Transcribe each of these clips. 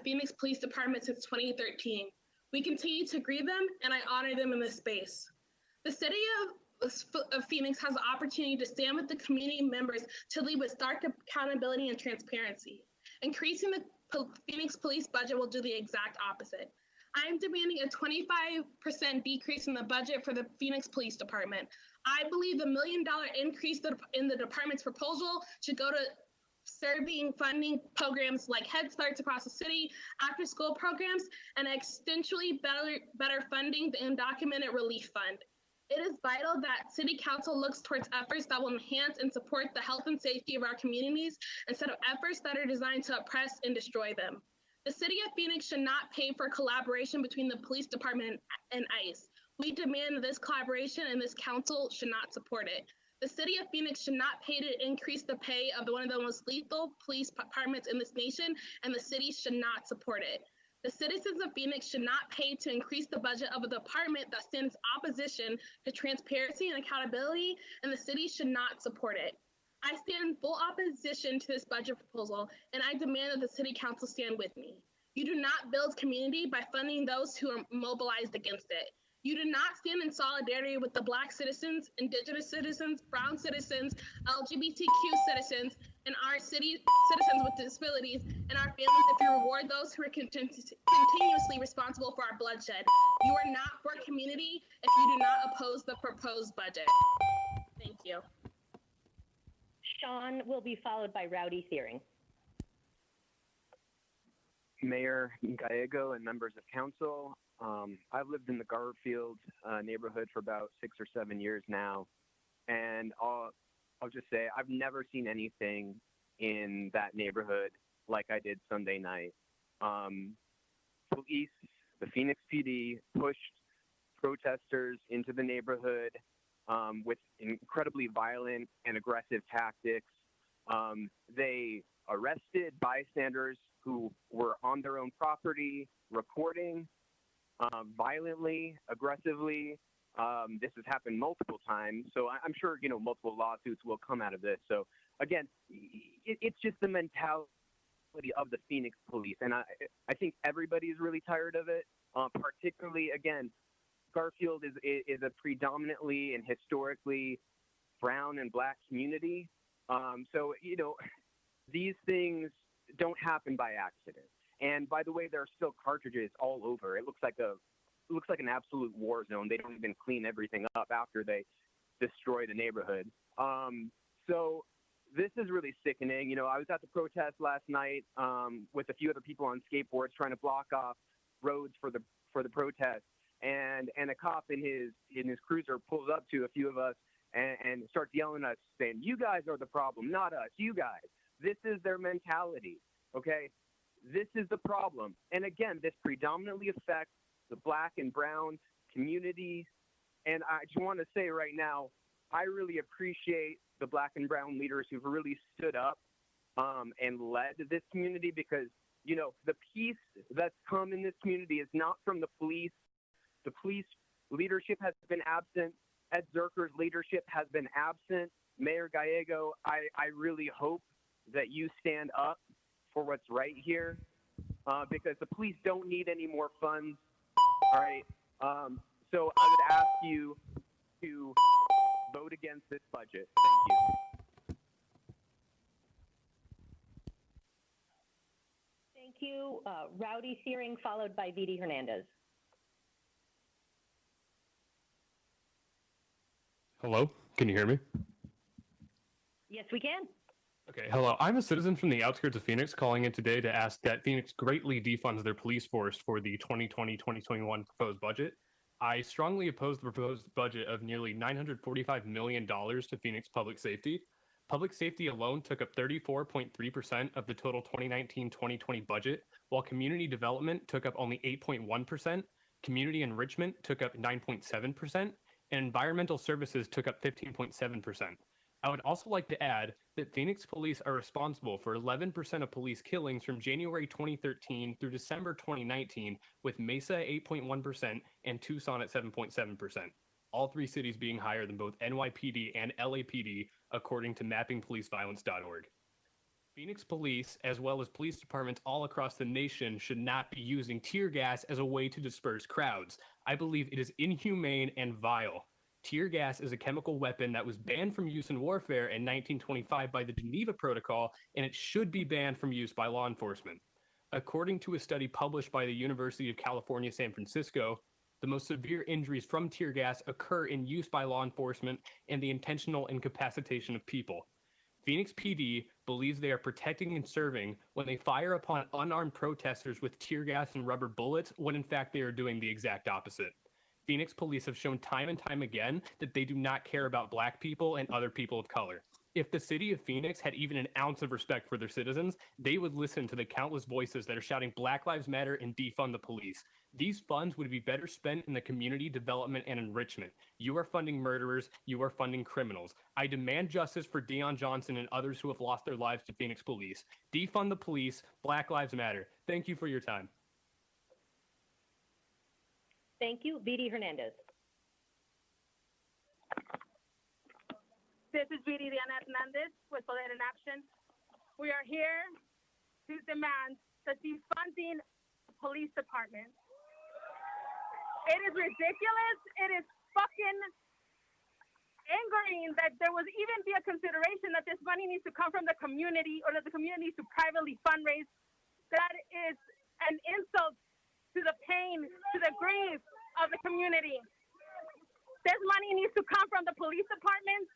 Phoenix Police Department since 2013. We continue to grieve them, and I honor them in this space. The city of Phoenix has the opportunity to stand with the community members to lead with stark accountability and transparency. Increasing the Phoenix police budget will do the exact opposite. I am demanding a 25% decrease in the budget for the Phoenix Police Department. I believe the $1 million increase in the department's proposal should go to serving funding programs like Head Starts across the city, after-school programs, and extensionally better funding the undocumented relief fund. It is vital that City Council looks towards efforts that will enhance and support the health and safety of our communities instead of efforts that are designed to oppress and destroy them. The City of Phoenix should not pay for collaboration between the police department and ICE. We demand this collaboration, and this council should not support it. The City of Phoenix should not pay to increase the pay of one of the most lethal police departments in this nation, and the city should not support it. The citizens of Phoenix should not pay to increase the budget of a department that stands opposition to transparency and accountability, and the city should not support it. I stand in full opposition to this budget proposal, and I demand that the City Council stand with me. You do not build community by funding those who are mobilized against it. You do not stand in solidarity with the Black citizens, Indigenous citizens, Brown citizens, LGBTQ citizens, and our city citizens with disabilities and our families if you reward those who are continuously responsible for our bloodshed. You are not for community if you do not oppose the proposed budget. Thank you. Sean will be followed by Rowdy Searing. Mayor Gallego and members of council, I've lived in the Garfield neighborhood for about 6 or 7 years now, and I'll just say I've never seen anything in that neighborhood like I did Sunday night. Police, the Phoenix PD, pushed protesters into the neighborhood with incredibly violent and aggressive tactics. They arrested bystanders who were on their own property recording violently, aggressively. This has happened multiple times, so I'm sure, multiple lawsuits will come out of this. So again, it's just the mentality of the Phoenix police, and I think everybody's really tired of it. Particularly, again, Garfield is a predominantly and historically brown and Black community. So these things don't happen by accident. And by the way, there are still cartridges all over. It looks like an absolute war zone. They don't even clean everything up after they destroy the neighborhood. So this is really sickening. I was at the protest last night with a few other people on skateboards trying to block off roads for the protest. And a cop in his cruiser pulls up to a few of us and starts yelling at us, saying, "You guys are the problem, not us. You guys." This is their mentality. Okay. This is the problem. And again, this predominantly affects the Black and brown communities. And I just want to say right now, I really appreciate the Black and brown leaders who've really stood up and led this community, because, the peace that's come in this community is not from the police. The police leadership has been absent. Ed Zerker's leadership has been absent. Mayor Gallego, I really hope that you stand up for what's right here, because the police don't need any more funds. All right. So I would ask you to vote against this budget. Thank you. Thank you. Rowdy Searing, followed by Vidi Hernandez. Hello, can you hear me? Yes, we can. Okay, hello. I'm a citizen from the outskirts of Phoenix calling in today to ask that Phoenix greatly defunds their police force for the 2020-2021 proposed budget. I strongly oppose the proposed budget of nearly $945 million to Phoenix public safety. Public safety alone took up 34.3% of the total 2019-2020 budget, while community development took up only 8.1%, community enrichment took up 9.7%, and environmental services took up 15.7%. I would also like to add that Phoenix police are responsible for 11% of police killings from January 2013 through December 2019, with Mesa 8.1% and Tucson at 7.7%. All three cities being higher than both NYPD and LAPD, according to mappingpoliceviolence.org. Phoenix police, as well as police departments all across the nation, should not be using tear gas as a way to disperse crowds. I believe it is inhumane and vile. Tear gas is a chemical weapon that was banned from use in warfare in 1925 by the Geneva Protocol, and it should be banned from use by law enforcement. According to a study published by the University of California, San Francisco, the most severe injuries from tear gas occur in use by law enforcement and the intentional incapacitation of people. Phoenix PD believes they are protecting and serving when they fire upon unarmed protesters with tear gas and rubber bullets, when in fact they are doing the exact opposite. Phoenix police have shown time and time again that they do not care about Black people and other people of color. If the city of Phoenix had even an ounce of respect for their citizens, they would listen to the countless voices that are shouting Black Lives Matter and defund the police. These funds would be better spent in the community development and enrichment. You are funding murderers. You are funding criminals. I demand justice for Deion Johnson and others who have lost their lives to Phoenix police. Defund the police. Black Lives Matter. Thank you for your time. Thank you. Vidi Hernandez. This is Vidi Hernandez with Poder in Action. We are here to demand the defunding police department. It is ridiculous. It is fucking angering that there was even be a consideration that this money needs to come from the community, or that the community needs to privately fundraise. That is an insult to the pain, to the grief of the community. This money needs to come from the police department.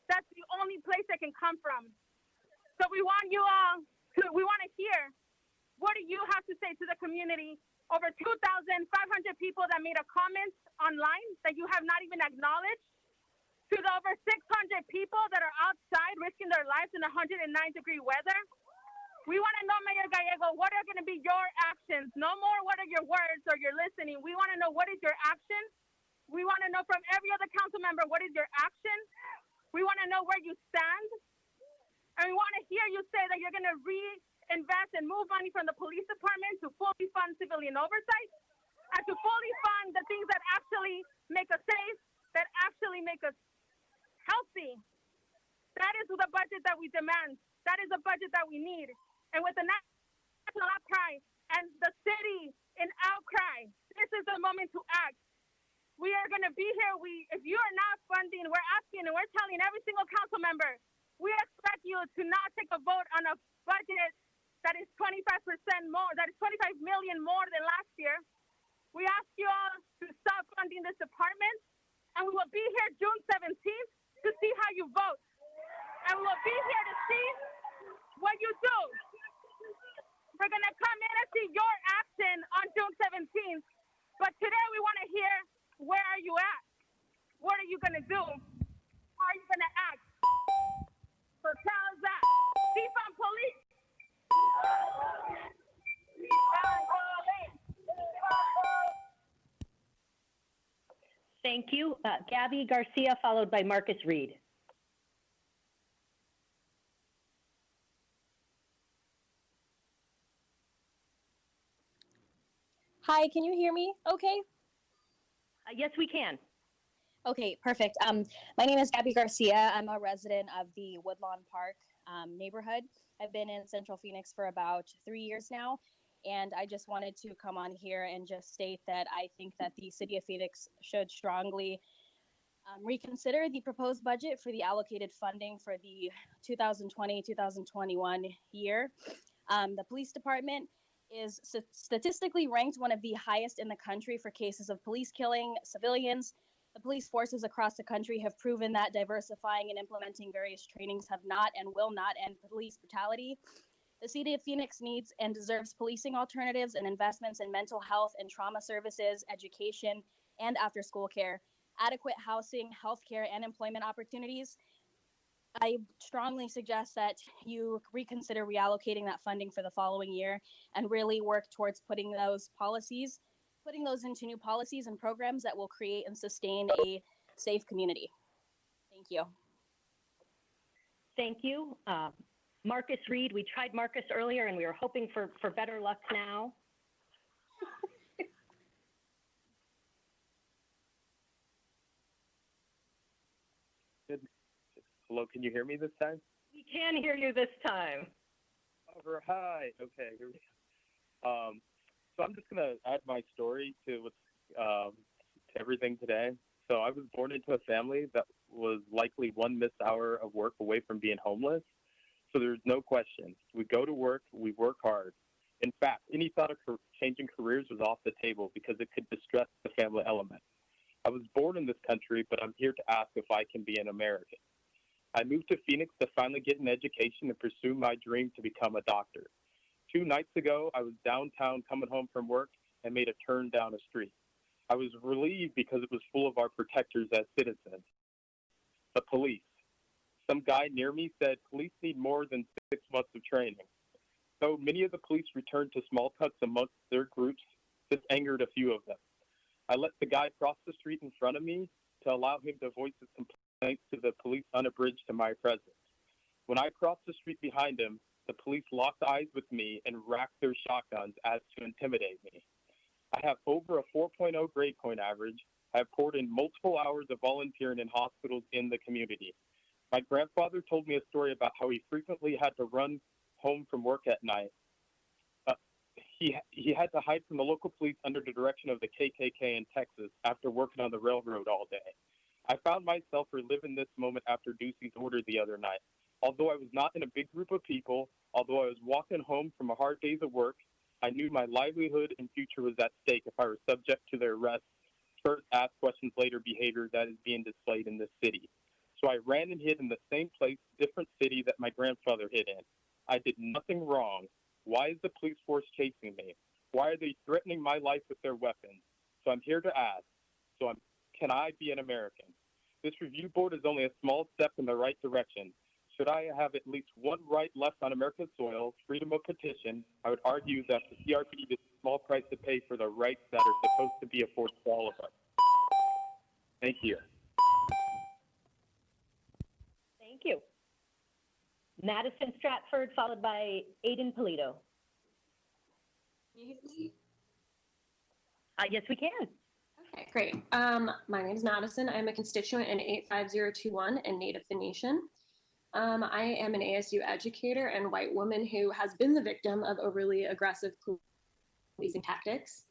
That's the only place it can come from. So we want you all we want to hear, what do you have to say to the community? Over 2,500 people that made a comment online that you have not even acknowledged. To the over 600 people that are outside risking their lives in 109-degree weather. We want to know, Mayor Gallego, what are going to be your actions? No more what are your words or your listening. We want to know, what is your action? We want to know from every other council member, what is your action? We want to know where you stand. And we want to hear you say that you're going to reinvest and move money from the police department to fully fund civilian oversight, and to fully fund the things that actually make us safe, that actually make us healthy. That is the budget that we demand. That is the budget that we need. And with the national outcry and the city in outcry, this is the moment to act. We are going to be here. If you are not funding, we're asking and we're telling every single council member, we expect you to not take a vote on a budget that is 25% more, that is 25 million more than last year. We ask you all to stop funding this department, and we will be here June 17th to see how you vote. And we will be here to see what you do. We're going to come in and see your action on June 17th. But today we want to hear, where are you at? What are you going to do? How are you going to act? So tell us that. Defund police. Defund police. Defund police. Thank you. Gabby Garcia, followed by Marcus Reed. Hi, can you hear me okay? Yes, we can. Okay, perfect. My name is Gabby Garcia. I'm a resident of the Woodlawn Park neighborhood. I've been in Central Phoenix for about 3 years now, and I just wanted to come on here and just state that I think that the City of Phoenix should strongly reconsider the proposed budget for the allocated funding for the 2020-2021 year. The police department is statistically ranked one of the highest in the country for cases of police killing civilians. The police forces across the country have proven that diversifying and implementing various trainings have not and will not end police brutality. The City of Phoenix needs and deserves policing alternatives and investments in mental health and trauma services, education, and after-school care, adequate housing, healthcare, and employment opportunities. I strongly suggest that you reconsider reallocating that funding for the following year and really work towards putting those into new policies and programs that will create and sustain a safe community. Thank you. Thank you. Marcus Reed, we tried Marcus earlier and we were hoping for better luck now. Hello, can you hear me this time? We can hear you this time. All right. Okay. Here we go. So I'm just gonna add my story to what's to everything today. So I was born into a family that was likely one missed hour of work away from being homeless. So there's no question. We go to work. We work hard. In fact, any thought of changing careers was off the table because it could distress the family element. I was born in this country, but I'm here to ask if I can be an American. I moved to Phoenix to finally get an education and pursue my dream to become a doctor. 2 nights ago, I was downtown coming home from work and made a turn down a street. I was relieved because it was full of our protectors as citizens. The police. Some guy near me said police need more than 6 months of training. Though many of the police returned to small cuts amongst their groups, this angered a few of them. I let the guy cross the street in front of me to allow him to voice his complaints to the police unabridged to my presence. When I crossed the street behind him, the police locked eyes with me and racked their shotguns as to intimidate me. I have over a 4.0 grade point average. I have poured in multiple hours of volunteering in hospitals in the community. My grandfather told me a story about how he frequently had to run home from work at night. He had to hide from the local police under the direction of the KKK in Texas after working on the railroad all day. I found myself reliving this moment after Ducey's order the other night. Although I was not in a big group of people, although I was walking home from a hard day's of work, I knew my livelihood and future was at stake if I were subject to their arrest, first ask questions later behavior that is being displayed in this city. So I ran and hid in the same place, different city that my grandfather hid in. I did nothing wrong. Why is the police force chasing me? Why are they threatening my life with their weapons? So I'm here to ask, can I be an American? This review board is only a small step in the right direction. Should I have at least one right left on American soil, freedom of petition, I would argue that the CRP is a small price to pay for the rights that are supposed to be afforded to all of us. Thank you. Thank you. Madison Stratford, followed by Aiden Polito. Yes, we can. Okay, great. My name is Madison. I'm a constituent in 85021 and Native Phoenician. I am an ASU educator and white woman who has been the victim of overly aggressive policing tactics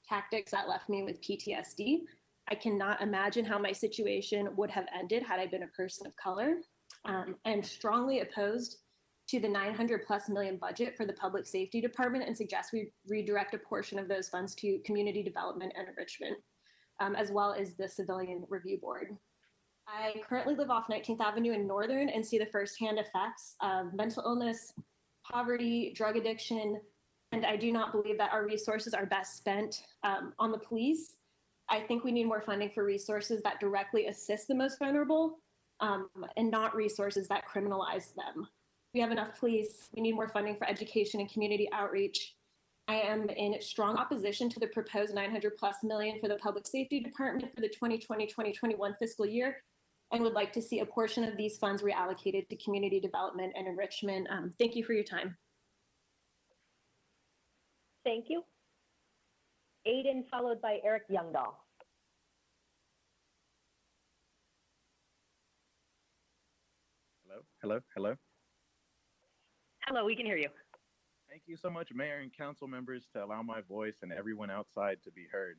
that left me with PTSD. I cannot imagine how my situation would have ended had I been a person of color. I'm strongly opposed to the 900+ million budget for the public safety department and suggest we redirect a portion of those funds to community development and enrichment, as well as the civilian review board. I currently live off 19th Avenue in Northern and see the firsthand effects of mental illness, poverty, drug addiction, and I do not believe that our resources are best spent on the police. I think we need more funding for resources that directly assist the most vulnerable and not resources that criminalize them. We have enough police. We need more funding for education and community outreach. I am in strong opposition to the proposed 900+ million for the public safety department for the 2020-2021 fiscal year and would like to see a portion of these funds reallocated to community development and enrichment. Thank you for your time. Thank you. Aiden, followed by Eric Youngdahl. Hello. Hello, we can hear you. Thank you so much, Mayor and council members, to allow my voice and everyone outside to be heard.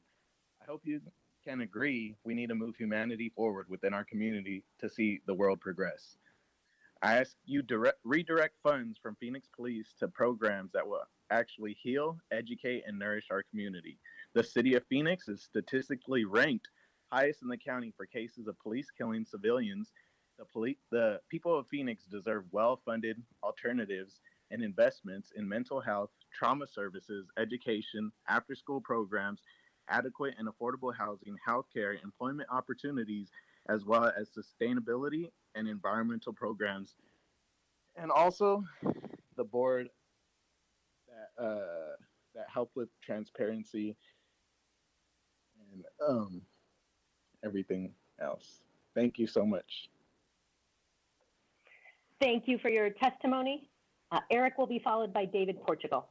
I hope you can agree we need to move humanity forward within our community to see the world progress. I ask you to redirect funds from Phoenix Police to programs that will actually heal, educate, and nourish our community. The city of Phoenix is statistically ranked highest in the county for cases of police killing civilians. The people of Phoenix deserve well-funded alternatives and investments in mental health, trauma services, education, after-school programs, adequate and affordable housing, healthcare, employment opportunities, as well as sustainability and environmental programs. And also the board that help with transparency and everything else. Thank you so much. Thank you for your testimony. Eric will be followed by David Portugal.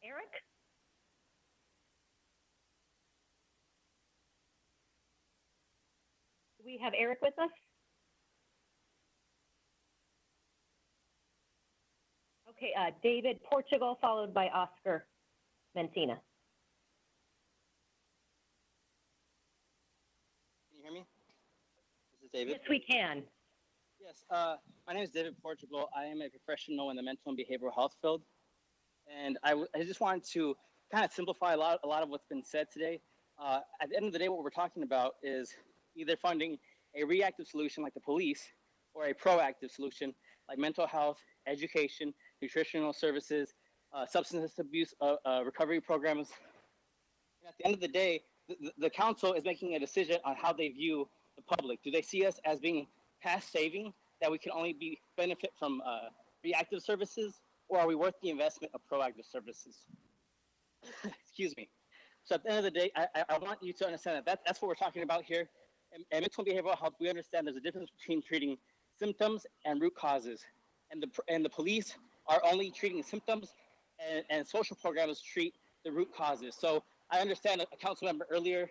Eric? Do we have Eric with us? Okay, David Portugal, followed by Oscar Messina. Can you hear me? This is David. Yes, we can. Yes, my name is David Portugal. I am a professional in the mental and behavioral health field. And I just wanted to kind of simplify a lot of what's been said today. At the end of the day, what we're talking about is either funding a reactive solution like the police or a proactive solution like mental health, education, nutritional services, substance abuse recovery programs. And at the end of the day, the council is making a decision on how they view the public. Do they see us as being past saving, that we can only benefit from reactive services, or are we worth the investment of proactive services? Excuse me. So at the end of the day, I want you to understand that's what we're talking about here. In mental and behavioral health, we understand there's a difference between treating symptoms and root causes. And the police are only treating symptoms, and social programs treat the root causes. So I understand a council member earlier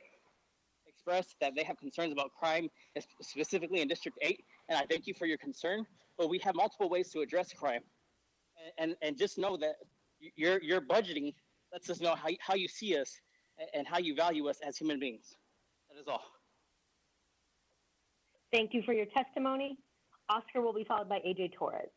expressed that they have concerns about crime, specifically in District 8, and I thank you for your concern, but we have multiple ways to address crime. And just know that your budgeting lets us know how you see us and how you value us as human beings. That is all. Thank you for your testimony. Oscar will be followed by AJ Torres.